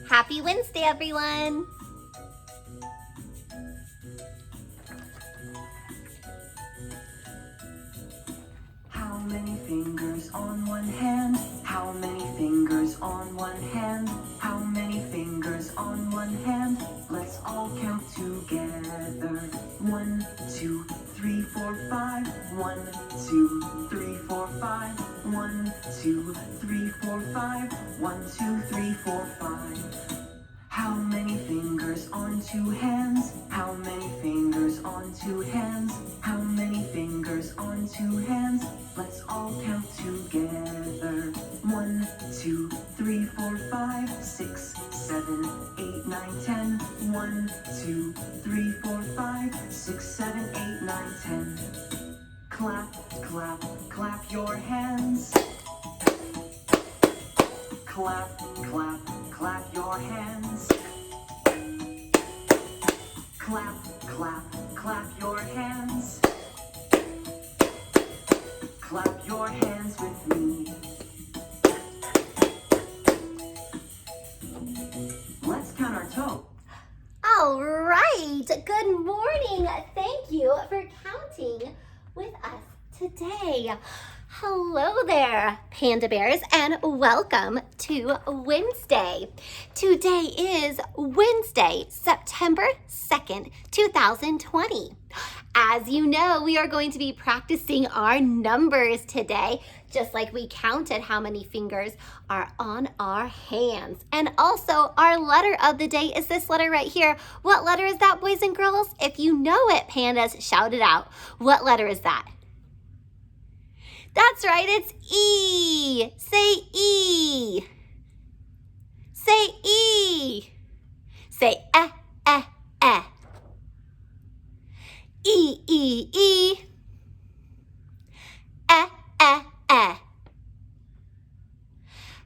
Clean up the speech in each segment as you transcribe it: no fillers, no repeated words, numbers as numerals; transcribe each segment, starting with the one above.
Happy Wednesday, everyone. How many fingers on one hand? How many fingers on one hand? How many fingers on one hand? Let's all count together. 1, 2, 3, 4, 5. 1, 2, 3, 4, 5. 1, 2, 3, 4, 5. 1, 2, 3, 4, 5. How many fingers on two hands? How many fingers on two hands? How many fingers on two hands? Let's all count together. 1, 2, 3, 4, 5, 6, 7, 8, 9, 10. 1, 2, 3, 4, 5, 6, 7, 8, 9, 10. Clap, clap, clap your hands. Clap, clap, clap your hands. Clap, clap, clap your hands. Clap your hands with me. Let's count our toes. All right. Good morning. Thank you for counting with us today. Hello there, Panda Bears, and welcome to Wednesday. Today is Wednesday, September 2nd, 2020. As you know, we are going to be practicing our numbers today, just like we counted how many fingers are on our hands. And also, our letter of the day is this letter right here. What letter is that, boys and girls? If you know it, Pandas, shout it out. What letter is that? That's right, it's E. Say E. Say E. Say eh, eh, eh. E, E, E. Eh, eh, eh.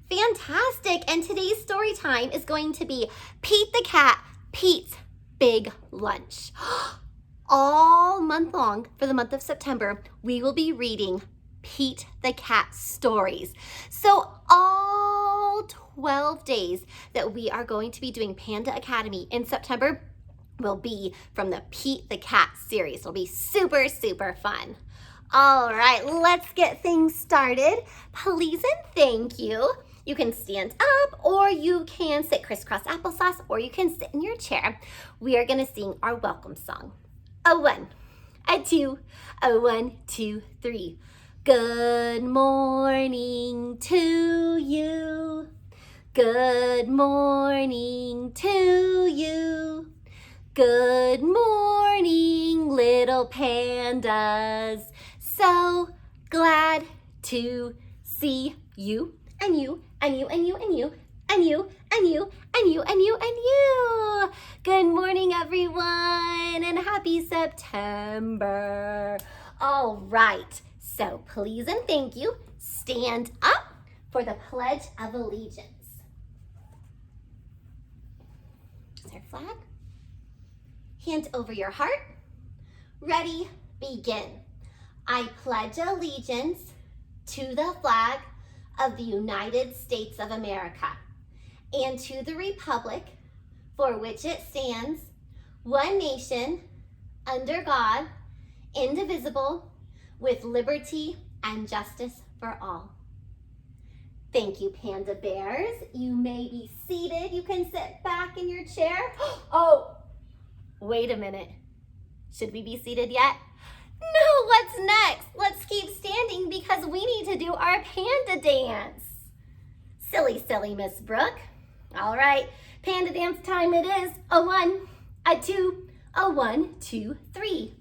Fantastic, and today's story time is going to be Pete the Cat, Pete's Big Lunch. All month long, for the month of September, we will be reading Pete the Cat stories. So all 12 days that we are going to be doing Panda Academy in September will be from the Pete the Cat series. It'll be super, super fun. All right, let's get things started. Please and thank you. You can stand up or you can sit crisscross applesauce or you can sit in your chair. We are gonna sing our welcome song. A 1, a 2, a 1, 2, 3. Good morning to you. Good morning to you. Good morning, little pandas. So glad to see you and you and you and you and you and you and you and you and you and you. Good morning, everyone, and happy September. All right. So please and thank you, stand up for the Pledge of Allegiance. Is there a flag? Hand over your heart. Ready, begin. I pledge allegiance to the flag of the United States of America and to the republic for which it stands, one nation, under God, indivisible, with liberty and justice for all. Thank you, Panda Bears. You may be seated. You can sit back in your chair. Oh, wait a minute. Should we be seated yet? No, what's next? Let's keep standing because we need to do our panda dance. Silly, silly Miss Brooke. All right, panda dance time it is. A 1, a 2, a 1, 2, 3.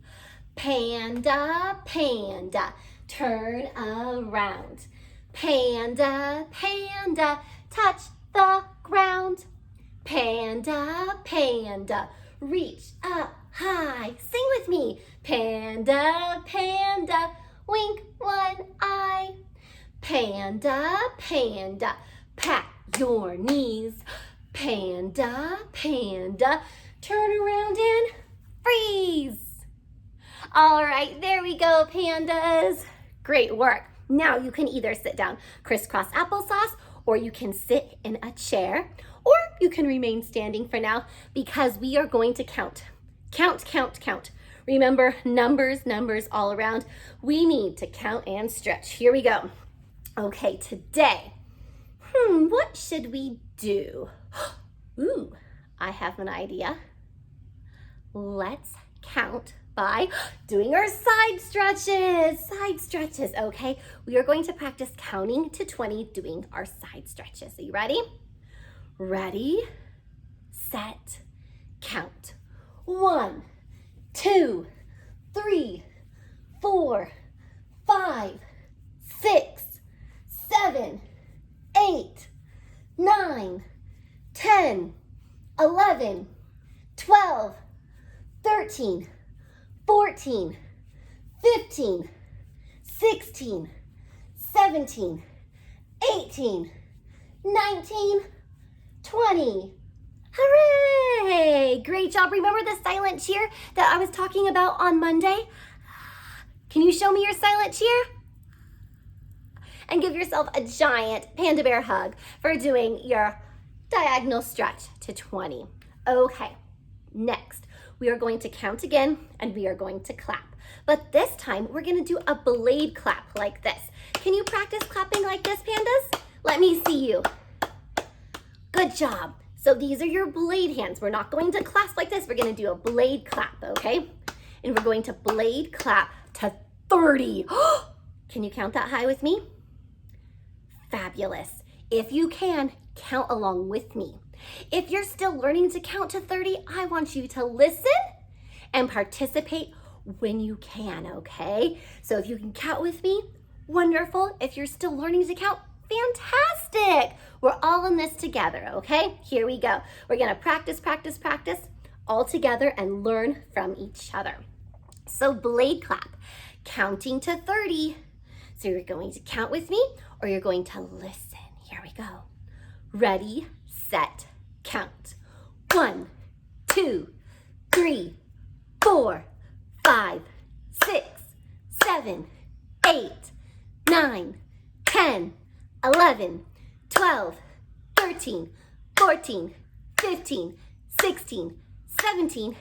Panda, panda, turn around. Panda, panda, touch the ground. Panda, panda, reach up high. Sing with me. Panda, panda, wink one eye. Panda, panda, pat your knees. Panda, panda, turn around and freeze. All right, there we go, pandas. Great work. Now you can either sit down crisscross applesauce, or you can sit in a chair, or you can remain standing for now because we are going to count. Count, count, count. Remember, numbers, numbers all around. We need to count and stretch. Here we go. Okay, today, what should we do? Ooh, I have an idea. Let's count by doing our side stretches, okay? We are going to practice counting to 20 doing our side stretches. Are you ready? Ready, set, count. 1, 2, 3, 4, 5, 6, 7, 8, 9, 10, 11, 12, 13, 14, 15, 16, 17, 18, 19, 20. Hooray! Great job. Remember the silent cheer that I was talking about on Monday? Can you show me your silent cheer? And give yourself a giant panda bear hug for doing your diagonal stretch to 20. Okay, next we are going to count again and we are going to clap. But this time we're going to do a blade clap like this. Can you practice clapping like this, pandas? Let me see you. Good job. So these are your blade hands. We're not going to clasp like this. We're going to do a blade clap, okay? And we're going to blade clap to 30. Can you count that high with me? Fabulous. If you can, count along with me. If you're still learning to count to 30, I want you to listen and participate when you can, okay? So if you can count with me, wonderful. If you're still learning to count, fantastic. We're all in this together, okay? Here we go. We're gonna practice, practice, practice all together and learn from each other. So blade clap, counting to 30. So you're going to count with me or you're going to listen. Here we go. Ready, set, count. 1, 2, 3, 4, 5, 6, 7, 8, 9, 10, 11, 12, 13, 14, 15, 16, 17,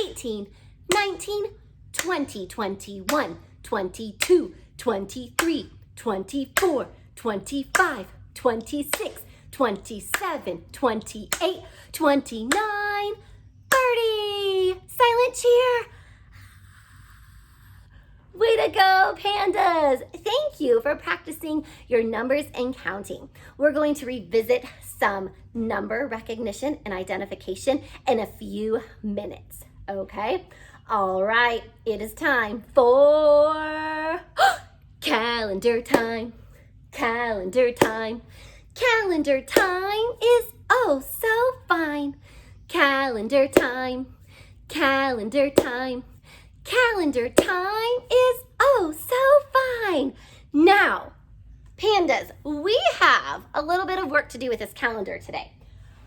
18, 19, 20, 21, 22, 23, 24, 25, 26, 27, 28, 29, 30. Silent cheer. Way to go, pandas. Thank you for practicing your numbers and counting. We're going to revisit some number recognition and identification in a few minutes, okay? All right, it is time for calendar time. Calendar time. Calendar time is oh so fine. Calendar time. Calendar time. Calendar time is oh so fine. Now, pandas, we have a little bit of work to do with this calendar today.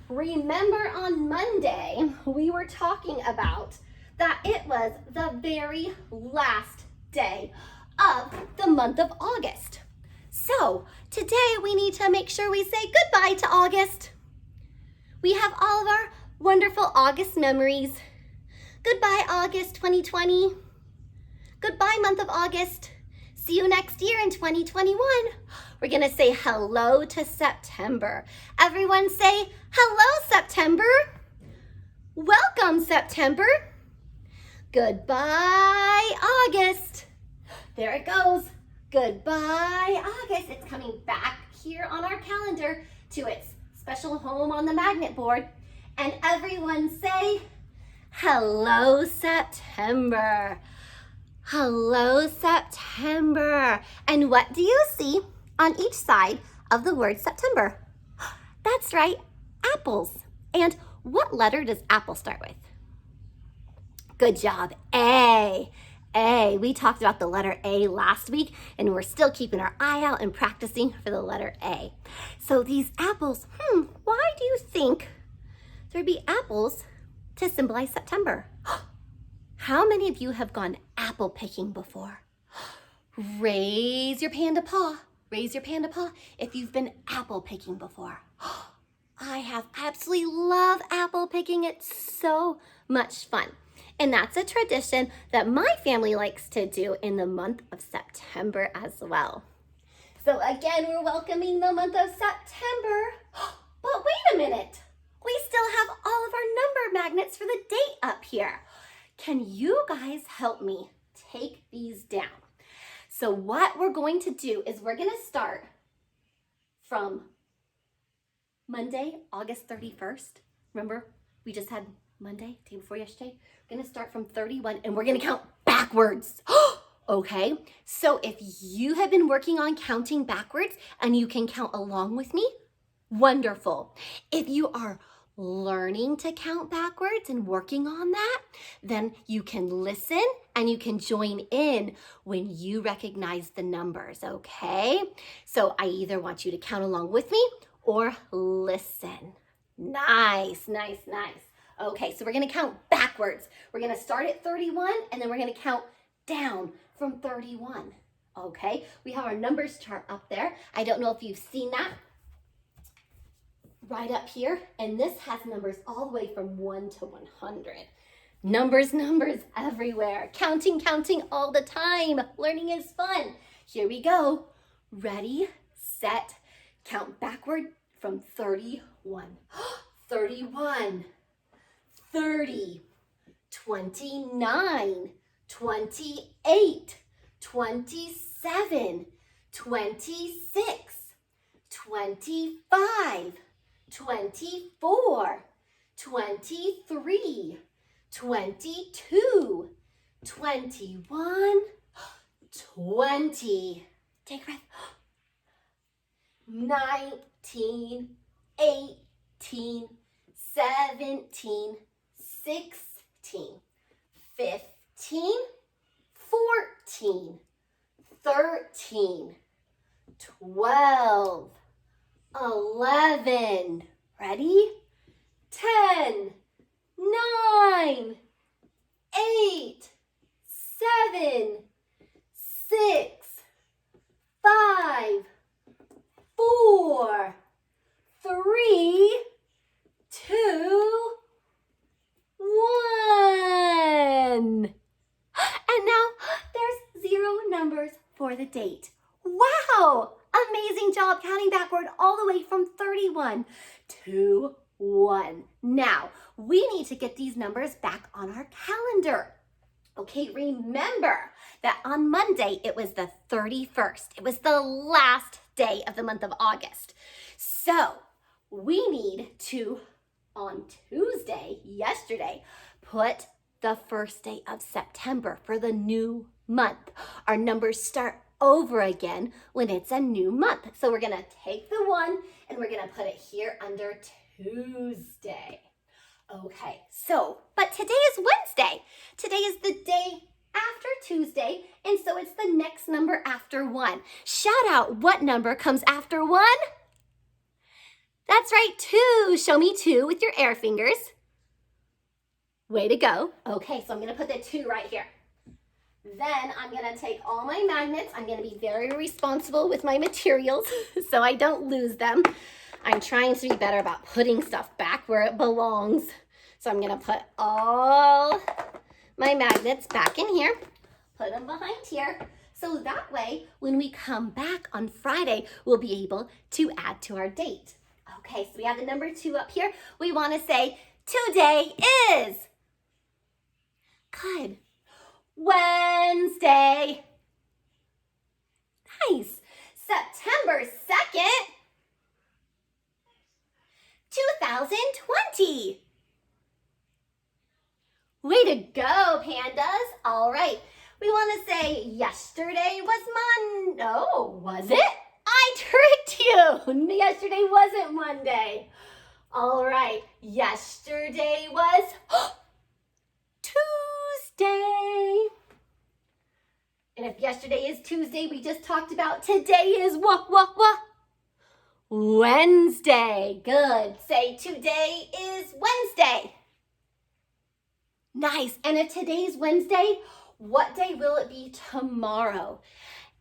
Remember on Monday, we were talking about that it was the very last day of the month of August. So today we need to make sure we say goodbye to August. We have all of our wonderful August memories. Goodbye, August 2020. Goodbye, month of August. See you next year in 2021. We're gonna say hello to September. Everyone say, hello, September. Welcome, September. Goodbye, August. There it goes. Goodbye, August. It's coming back here on our calendar to its special home on the magnet board. And everyone say, hello, September. Hello, September. And what do you see on each side of the word September? That's right, apples. And what letter does apple start with? Good job, A. A. We talked about the letter A last week, and we're still keeping our eye out and practicing for the letter A. So these apples, why do you think there'd be apples to symbolize September? How many of you have gone apple picking before? Raise your panda paw. Raise your panda paw if you've been apple picking before. I have absolutely love apple picking. It's so much fun. And that's a tradition that my family likes to do in the month of September as well. So again, we're welcoming the month of September. But wait a minute. We still have all of our number magnets for the date up here. Can you guys help me take these down? So what we're going to do is we're going to start from Monday, August 31st. Remember, we just had Monday, day before yesterday. We're going to start from 31 and we're going to count backwards. Okay, so if you have been working on counting backwards and you can count along with me, wonderful. If you are learning to count backwards and working on that, then you can listen and you can join in when you recognize the numbers, okay? So I either want you to count along with me or listen. Nice, nice, nice. Okay, so we're gonna count backwards. We're gonna start at 31 and then we're gonna count down from 31, okay? We have our numbers chart up there. I don't know if you've seen that. Right up here, and this has numbers all the way from 1 to 100. Numbers, numbers everywhere. Counting, counting all the time. Learning is fun. Here we go. Ready, set, count backward from 31. 31, 30, 29, 28, 27, 26, 25, 24, 23, 22, 21, 20. Take a breath. 19, 18, 17, 16, 15, 14, 13, 12, 11, ready? 10, 9, 8, 7, 6, 5, 4, 3, 2, 1. And now there's 0 numbers for the date. Wow! Amazing job counting backward all the way from 31 to 1. Now, we need to get these numbers back on our calendar. Okay, remember that on Monday, it was the 31st. It was the last day of the month of August. So we need to, on Tuesday, yesterday, put the first day of September for the new month. Our numbers start over again when it's a new month. So we're gonna take the 1 and we're gonna put it here under Tuesday. Okay, so, but today is Wednesday. Today is the day after Tuesday, and so it's the next number after 1. Shout out, what number comes after 1? That's right, 2. Show me 2 with your air fingers. Way to go. Okay, so I'm gonna put the 2 right here. Then I'm gonna take all my magnets. I'm gonna be very responsible with my materials so I don't lose them. I'm trying to be better about putting stuff back where it belongs. So I'm gonna put all my magnets back in here, put them behind here. So that way, when we come back on Friday, we'll be able to add to our date. Okay, so we have the number 2 up here. We wanna say, today is, good, Wednesday. Nice. September 2nd, 2020. Way to go, pandas. All right. We want to say yesterday was Monday. Oh, was it? I tricked you. Yesterday wasn't Monday. All right. Yesterday was Tuesday. And if yesterday is Tuesday, we just talked about today is what? Wednesday. Good. Say today is Wednesday. Nice. And if today's Wednesday, what day will it be tomorrow?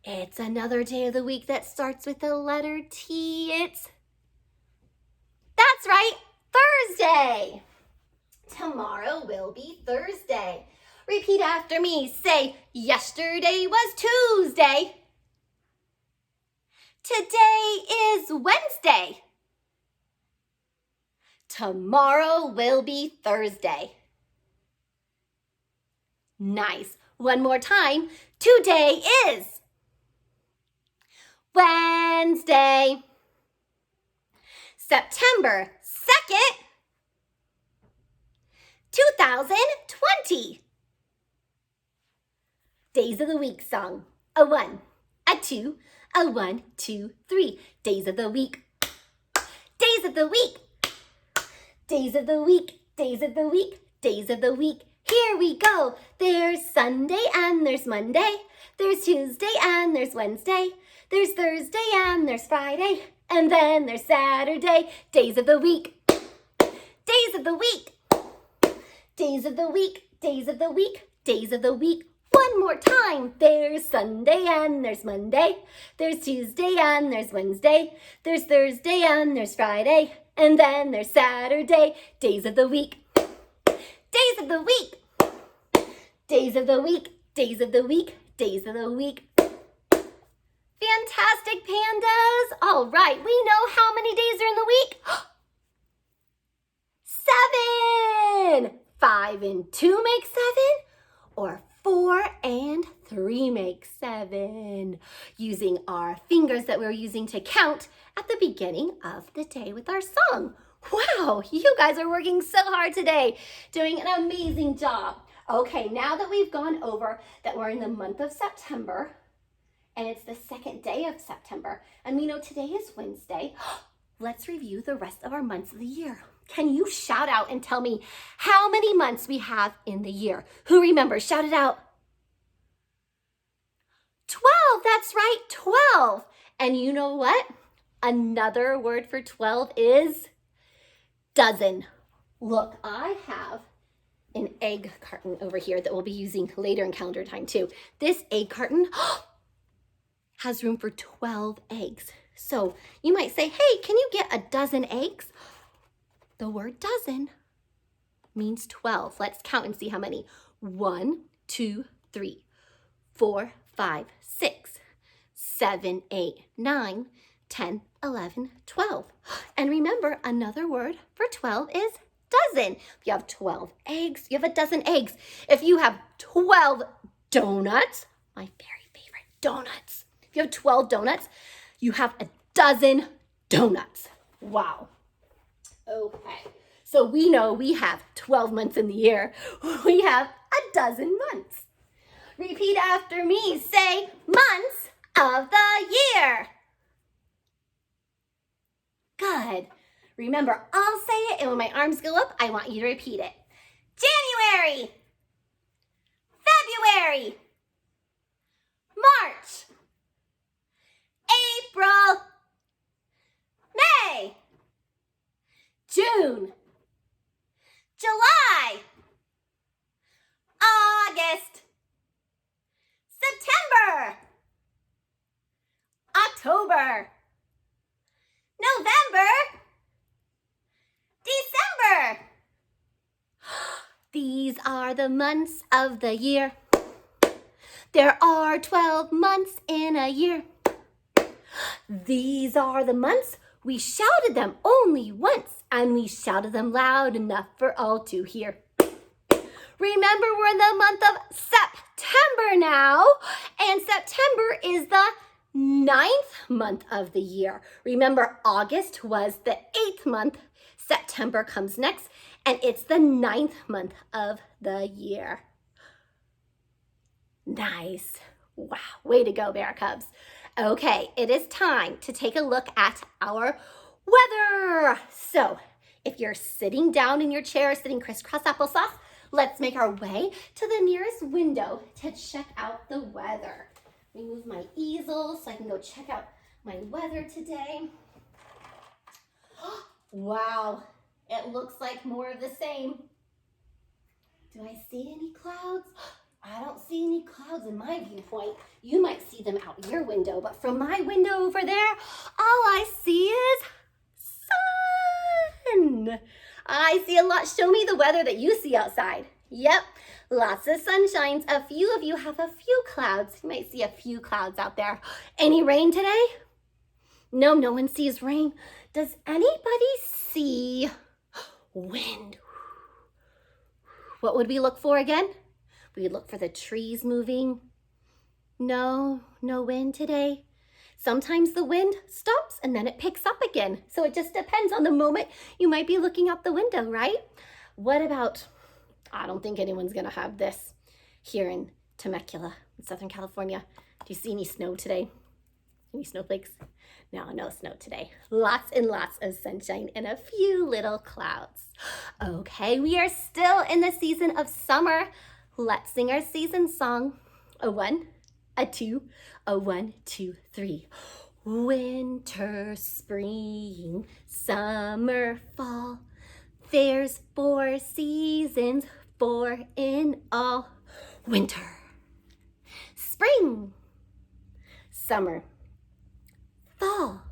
It's another day of the week that starts with the letter T. That's right, Thursday. Tomorrow will be Thursday. Repeat after me. Say, yesterday was Tuesday. Today is Wednesday. Tomorrow will be Thursday. Nice. One more time. Today is Wednesday, September 2nd, 2020. Days of the week song. A 1, a 2, a 1, 2, 3. Days of the week. Days of the week. Days of the week. Days of the week. Days of the week. Here we go. There's Sunday and there's Monday. There's Tuesday and there's Wednesday. There's Thursday and there's Friday. And then there's Saturday. Days of the week. Days of the week. Days of the week. Days of the week. Days of the week. One more time. There's Sunday and there's Monday. There's Tuesday and there's Wednesday. There's Thursday and there's Friday. And then there's Saturday. Days of the week. Days of the week. Days of the week. Days of the week. Days of the week. Fantastic, pandas. All right, we know how many days are in the week. 7. 5 and 2 make 7, or 4 and 3 make 7. Using our fingers that we're using to count at the beginning of the day with our song. Wow, you guys are working so hard today, doing an amazing job. Okay, now that we've gone over that we're in the month of September, and it's the second day of September, and we know today is Wednesday, let's review the rest of our months of the year. Can you shout out and tell me how many months we have in the year? Who remembers? Shout it out. 12, that's right, 12. And you know what? Another word for 12 is dozen. Look, I have an egg carton over here that we'll be using later in calendar time too. This egg carton has room for 12 eggs. So you might say, hey, can you get a dozen eggs? The word dozen means 12. Let's count and see how many. 1, 2, 3, 4, 5, 6, 7, 8, 9, 10, 11, 12. And remember, another word for 12 is dozen. If you have 12 eggs, you have a dozen eggs. If you have 12 donuts, my very favorite donuts. If you have 12 donuts, you have a dozen donuts. Wow. Okay, so we know we have 12 months in the year. We have a dozen months. Repeat after me. Say, months of the year. Good. Remember, I'll say it, and when my arms go up, I want you to repeat it. January, February, March, April, May, June, July, August, September, October, November, December. These are the months of the year. There are 12 months in a year. These are the months. We shouted them only once, and we shouted them loud enough for all to hear. Remember, we're in the month of September now, and September is the 9th month of the year. Remember, August was the 8th month. September comes next, and it's the 9th month of the year. Nice. Wow, way to go, Bear Cubs. Okay, it is time to take a look at our weather. So, if you're sitting down in your chair, sitting crisscross applesauce, let's make our way to the nearest window to check out the weather. Let me move my easel so I can go check out my weather today. Wow, it looks like more of the same. Do I see any clouds? I don't see any clouds in my viewpoint. You might see them out your window, but from my window over there, all I see is sun. I see a lot. Show me the weather that you see outside. Yep, lots of sunshines. A few of you have a few clouds. You might see a few clouds out there. Any rain today? No, no one sees rain. Does anybody see wind? What would we look for again? We'd look for the trees moving. No, no wind today. Sometimes the wind stops and then it picks up again. So it just depends on the moment you might be looking out the window, right? What about, I don't think anyone's gonna have this here in Temecula, in Southern California. Do you see any snow today? Any snowflakes? No, no snow today. Lots and lots of sunshine and a few little clouds. Okay, we are still in the season of summer. Let's sing our season song. A 1, a 2, a 1, 2, 3. Winter, spring, summer, fall. There's 4 seasons, 4 in all. Winter, spring, summer, fall.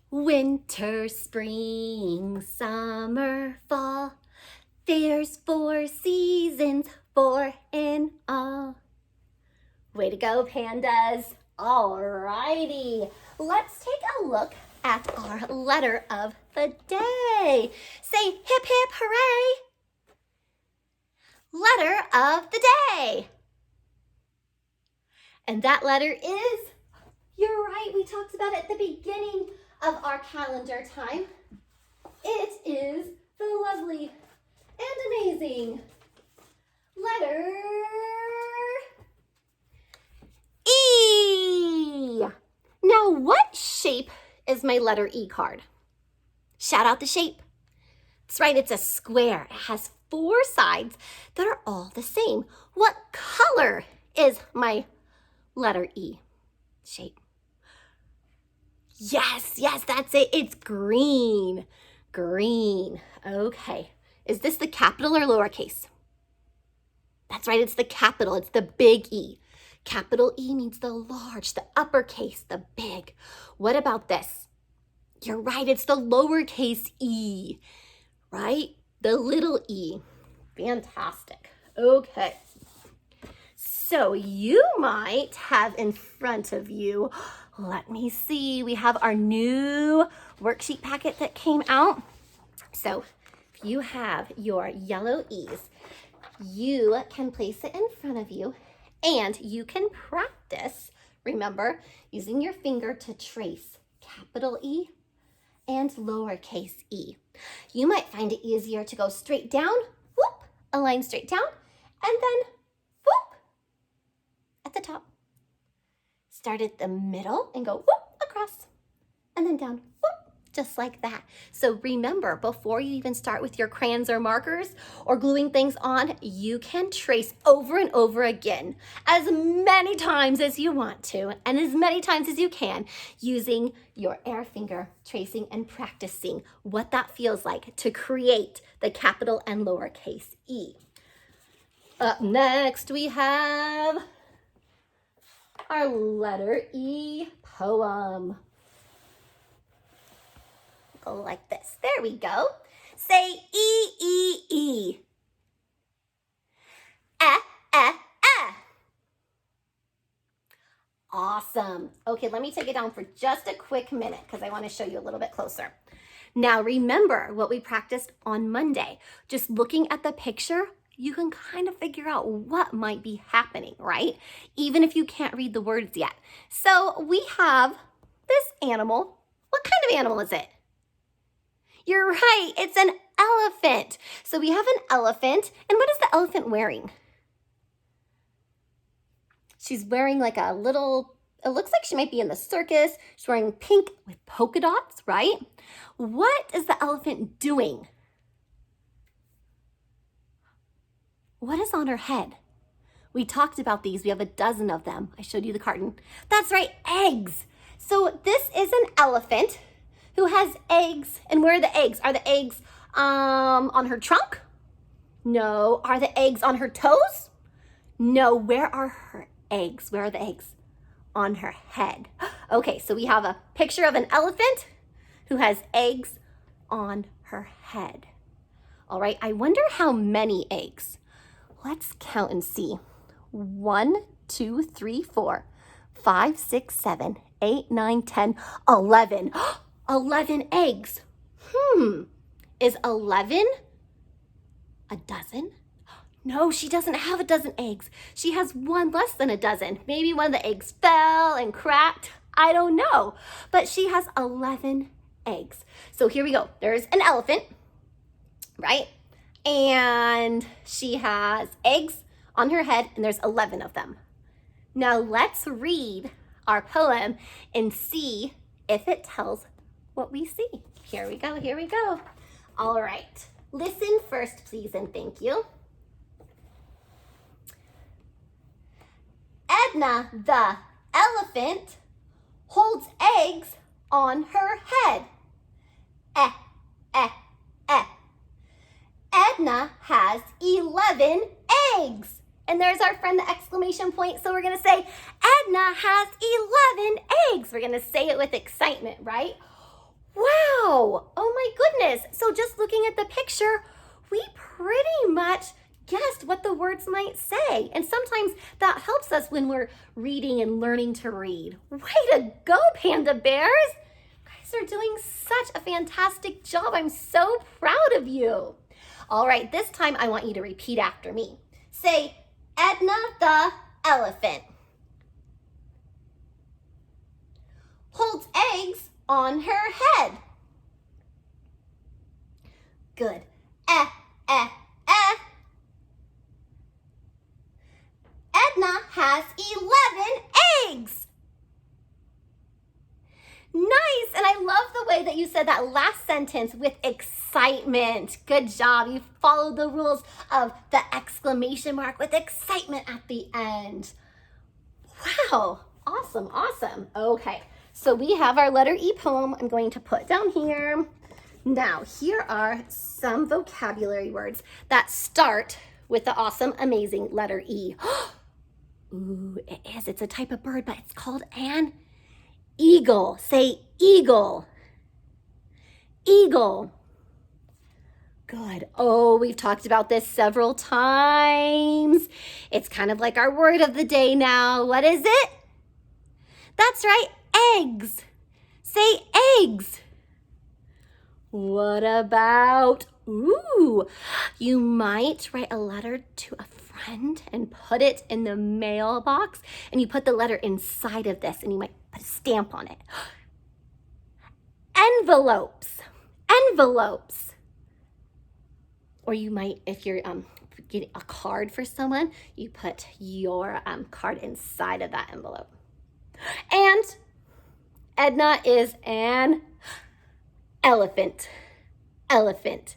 Winter, spring, summer, fall. There's 4 seasons, 4 in all. Way to go, pandas. Alrighty, let's take a look at our letter of the day. Say hip hip hooray. Letter of the day. And that letter is, you're right, we talked about it at the beginning of our calendar time. It is the lovely and amazing letter E. Now, what shape is my letter E card? Shout out the shape. That's right, it's a square. It has 4 sides that are all the same. What color is my letter E shape? Yes, yes, that's it. It's green. Green. Okay. Is this the capital or lowercase? That's right, it's the capital. It's the big E. Capital E means the large, the uppercase, the big. What about this? You're right, it's the lowercase e, right? The little e. Fantastic. Okay. So you might have in front of you, let me see, we have our new worksheet packet that came out. So if you have your yellow E's, you can place it in front of you and you can practice, remember, using your finger to trace capital E and lowercase e. You might find it easier to go straight down, whoop, a line straight down, and then whoop, at the top. Start at the middle and go whoop across, and then down, whoop, just like that. So remember, before you even start with your crayons or markers or gluing things on, you can trace over and over again as many times as you want to and as many times as you can using your air finger tracing and practicing what that feels like to create the capital and lowercase e. Up next, we have our letter E poem. Go like this. There we go. Say E, E, E. Awesome. Okay, let me take it down for just a quick minute because I want to show you a little bit closer. Now remember what we practiced on Monday. Just looking at the picture, you can kind of figure out what might be happening, right? Even if you can't read the words yet. So we have this animal. What kind of animal is it? You're right, it's an elephant. So we have an elephant, and what is the elephant wearing? She's wearing like a little, it looks like she might be in the circus. She's wearing pink with polka dots, right? What is the elephant doing? What is on her head? We talked about these. We have a dozen of them. I showed you the carton. That's right, eggs. So this is an elephant who has eggs. And where are the eggs? Are the eggs on her trunk? No. Are the eggs on her toes? No, where are her eggs? Where are the eggs? On her head. Okay, so we have a picture of an elephant who has eggs on her head. All right, I wonder how many eggs. Let's count and see. 1, 2, 3, 4, 5, 6, 7, 8, 9, 10, 11. 11 eggs. Is 11 a dozen? No, she doesn't have a dozen eggs. She has one less than a dozen. Maybe one of the eggs fell and cracked. I don't know. But she has 11 eggs. So here we go. There's an elephant, right? And she has eggs on her head, and there's 11 of them. Now let's read our poem and see if it tells what we see. Here we go, here we go. All right, listen first, please, and thank you. Edna, the elephant, holds eggs on her head. Eh, eh, eh. Edna has 11 eggs. And there's our friend, the exclamation point. So we're going to say, Edna has 11 eggs. We're going to say it with excitement, right? Wow. Oh my goodness. So just looking at the picture, we pretty much guessed what the words might say. And sometimes that helps us when we're reading and learning to read. Way to go, Panda Bears. You guys are doing such a fantastic job. I'm so proud of you. All right, this time I want you to repeat after me. Say, Edna the elephant holds eggs on her head. Good. Eh, eh, eh. Edna has 11 eggs. Nice, and I love the way that you said that last sentence with excitement. Good job. You followed the rules of the exclamation mark with excitement at the end. Wow, awesome, awesome. Okay, so we have our letter E poem. I'm going to put down here. Now, here are some vocabulary words that start with the awesome, amazing letter E. Ooh, it is. It's a type of bird, but it's called an eagle. Say eagle. Eagle. Good. Oh, we've talked about this several times. It's kind of like our word of the day now. What is it? That's right, eggs. Say eggs. What about, ooh, you might write a letter to a friend and put it in the mailbox, and you put the letter inside of this, and you might put a stamp on it. Envelopes. Envelopes. Or you might, if you're getting a card for someone, you put your card inside of that envelope. And Edna is an elephant. Elephant.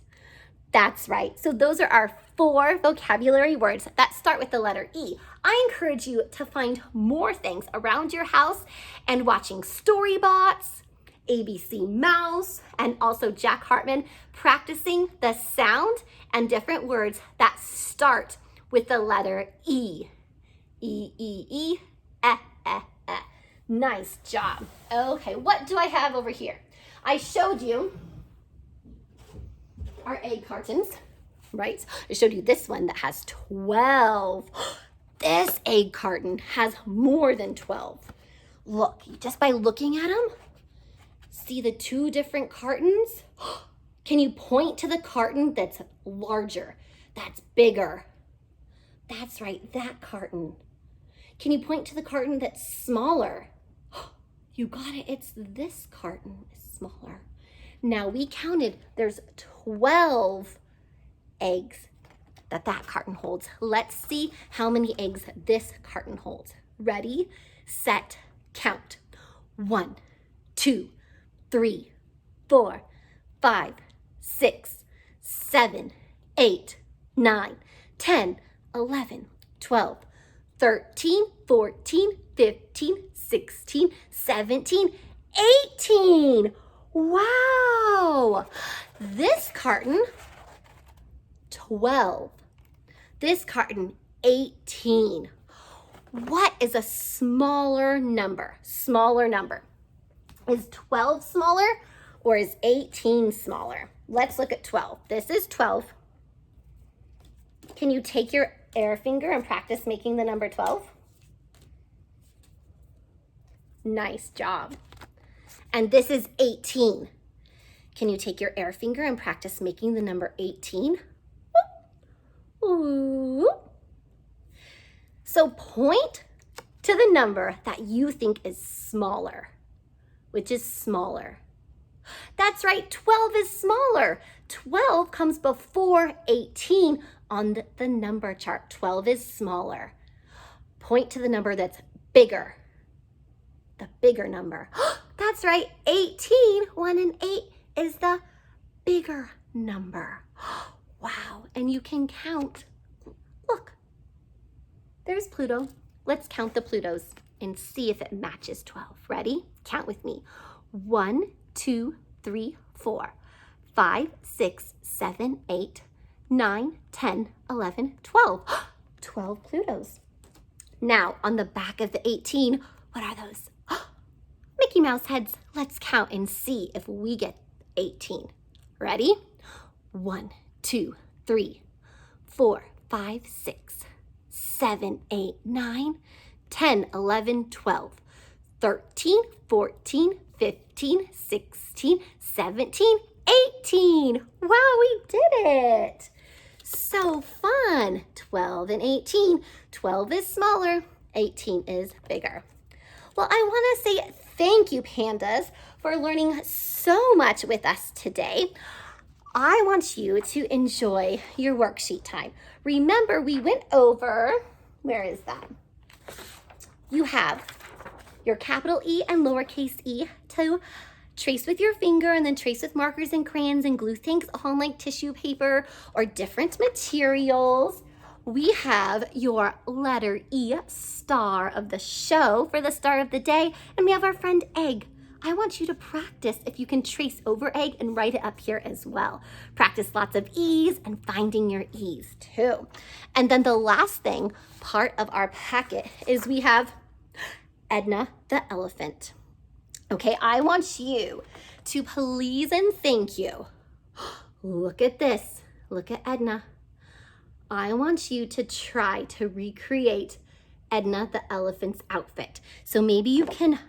That's right. So those are our 4 vocabulary words that start with the letter E. I encourage you to find more things around your house and watching Storybots, ABC Mouse, and also Jack Hartman practicing the sound and different words that start with the letter E. E, E, E, eh, eh, eh. Nice job. Okay, what do I have over here? I showed you our egg cartons, right? I showed you this one that has 12. This egg carton has more than 12. Look, just by looking at them, see the 2 different cartons? Can you point to the carton that's larger, that's bigger? That's right, that carton. Can you point to the carton that's smaller? You got it, it's this carton is smaller. Now we counted, there's 12 eggs that carton holds. Let's see how many eggs this carton holds. Ready, set, count. 1, 2, 3, 4, 5, 6, 7, 8, 9, 10, 11, 12, 13, 14, 15, 16, 17, 18. Wow! This carton, 12. This carton, 18. What is a smaller number? Smaller number. Is 12 smaller or is 18 smaller? Let's look at 12. This is 12. Can you take your air finger and practice making the number 12? Nice job. And this is 18. Can you take your air finger and practice making the number 18? Ooh. So point to the number that you think is smaller. Which is smaller? That's right, 12 is smaller. 12 comes before 18 on the number chart. 12 is smaller. Point to the number that's bigger. The bigger number. That's right, 18, 1 and 8 is the bigger number. Wow, and you can count. Look, there's Pluto. Let's count the Plutos and see if it matches 12. Ready? Count with me. 1, 2, 3, 4, 5, 6, 7, 8, 9, 10, 11, 12. 12 Plutos. Now, on the back of the 18, what are those? Mickey Mouse heads. Let's count and see if we get 18. Ready? 1, 2, 3, 4, 5, 6, 7, 8, 9, 10, 11, 12, 13, 14, 15, 16, 17, 18. Wow, we did it. So fun. 12 and 18. 12 is smaller, 18 is bigger. Well, I want to say thank you, Pandas, for learning so much with us today. I want you to enjoy your worksheet time. Remember, we went over, where is that? You have your capital E and lowercase e to trace with your finger and then trace with markers and crayons and glue things on like tissue paper or different materials. We have your letter E, star of the show for the star of the day, and we have our friend egg. I want you to practice if you can trace over egg and write it up here as well. Practice lots of E's and finding your E's too. And then the last thing, part of our packet, is we have Edna the elephant. Okay, I want you to please and thank you. Look at this. Look at Edna. I want you to try to recreate Edna the elephant's outfit. So maybe you can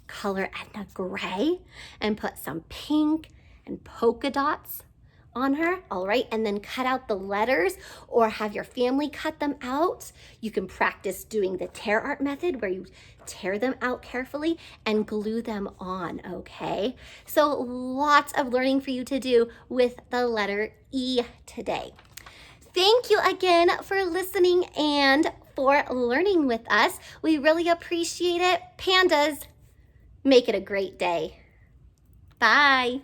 color Edna gray and put some pink and polka dots on her, all right? And then cut out the letters or have your family cut them out. You can practice doing the tear art method where you tear them out carefully and glue them on, okay? So lots of learning for you to do with the letter E today. Thank you again for listening and for learning with us. We really appreciate it. Pandas, make it a great day. Bye.